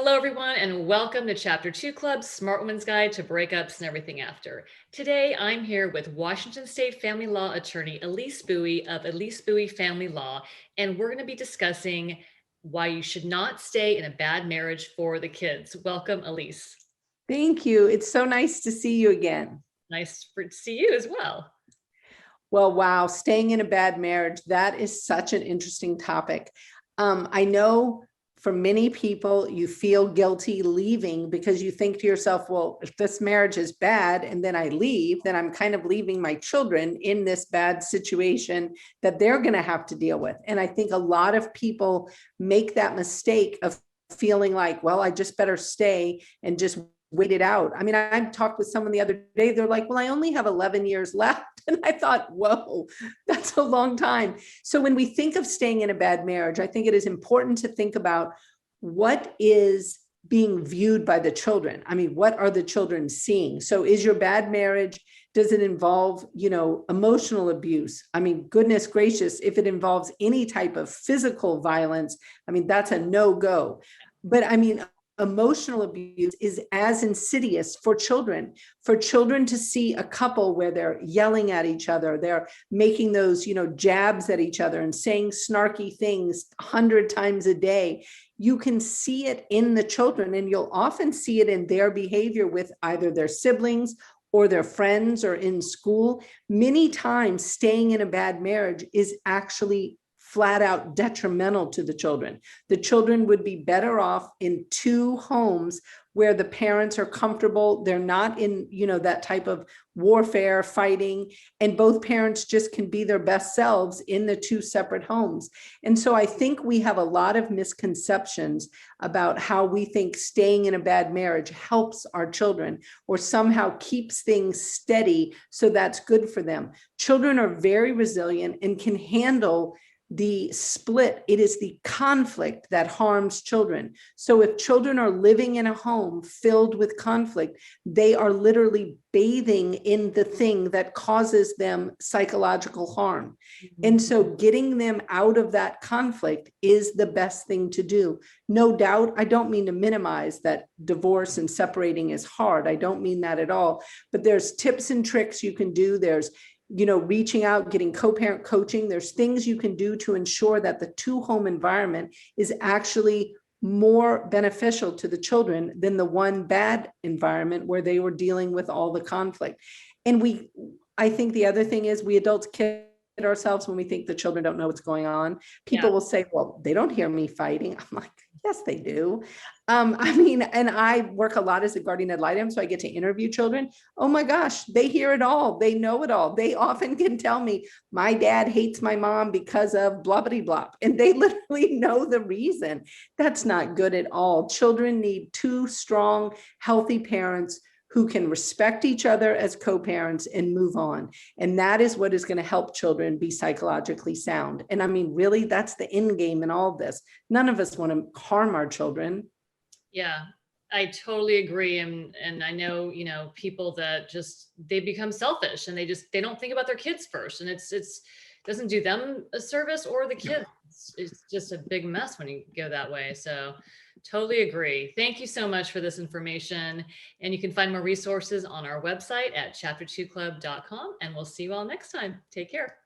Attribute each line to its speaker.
Speaker 1: Hello, everyone, and welcome to Chapter 2 Club's Smart Woman's Guide to Breakups and Everything After. Today, I'm here with Washington State family law attorney Elise Bowie of Elise Bowie Family Law, and we're going to be discussing why you should not stay in a bad marriage for the kids. Welcome, Elise.
Speaker 2: Thank you. It's so nice to see you again.
Speaker 1: Nice to see you as well.
Speaker 2: Well, wow, staying in a bad marriage, that is such an interesting topic. I know for many people, you feel guilty leaving because you think to yourself, well, if this marriage is bad and then I leave, then I'm kind of leaving my children in this bad situation that they're going to have to deal with. And I think a lot of people make that mistake of feeling like, well, I just better stay and just wait it out. I mean, I talked with someone the other day, they're like, well, I only have 11 years left. And I thought, whoa, that's a long time. So when we think of staying in a bad marriage, I think it is important to think about what is being viewed by the children. I mean, what are the children seeing? So is your bad marriage, does it involve, emotional abuse? I mean, goodness gracious, if it involves any type of physical violence, I mean, that's a no-go. But I mean, emotional abuse is as insidious for children to see a couple where they're yelling at each other, they're making those, jabs at each other and saying snarky things 100 times a day. You can see it in the children, and you'll often see it in their behavior with either their siblings or their friends or in school. Many times staying in a bad marriage is actually flat out detrimental to the children. The children would be better off in two homes where the parents are comfortable. They're not in, that type of warfare, fighting, and both parents just can be their best selves in the two separate homes. And so I think we have a lot of misconceptions about how we think staying in a bad marriage helps our children or somehow keeps things steady. So that's good for them. Children are very resilient and can handle the split. It is the conflict that harms children. So if children are living in a home filled with conflict, they are literally bathing in the thing that causes them psychological harm. And so getting them out of that conflict is the best thing to do. No doubt, I don't mean to minimize that divorce and separating is hard. I don't mean that at all. But there's tips and tricks you can do. There's reaching out, getting co-parent coaching. There's things you can do to ensure that the two-home environment is actually more beneficial to the children than the one bad environment where they were dealing with all the conflict. And I think the other thing is we adults kid ourselves when we think the children don't know what's going on. People will say, well, they don't hear me fighting. I'm like, yes, they do. I mean, and I work a lot as a guardian ad litem, so I get to interview children. Oh my gosh, they hear it all. They know it all. They often can tell me, my dad hates my mom because of blah, blah, blah. And they literally know the reason. That's not good at all. Children need two strong, healthy parents who can respect each other as co-parents and move on. And that is what is going to help children be psychologically sound. And I mean, really, that's the end game in all of this. None of us want to harm our children.
Speaker 1: Yeah, I totally agree. And I know, people that just, they become selfish and they don't think about their kids first. And it's doesn't do them a service or the kids. It's just a big mess when you go that way. So totally agree. Thank you so much for this information. And you can find more resources on our website at chapter2club.com. And we'll see you all next time. Take care.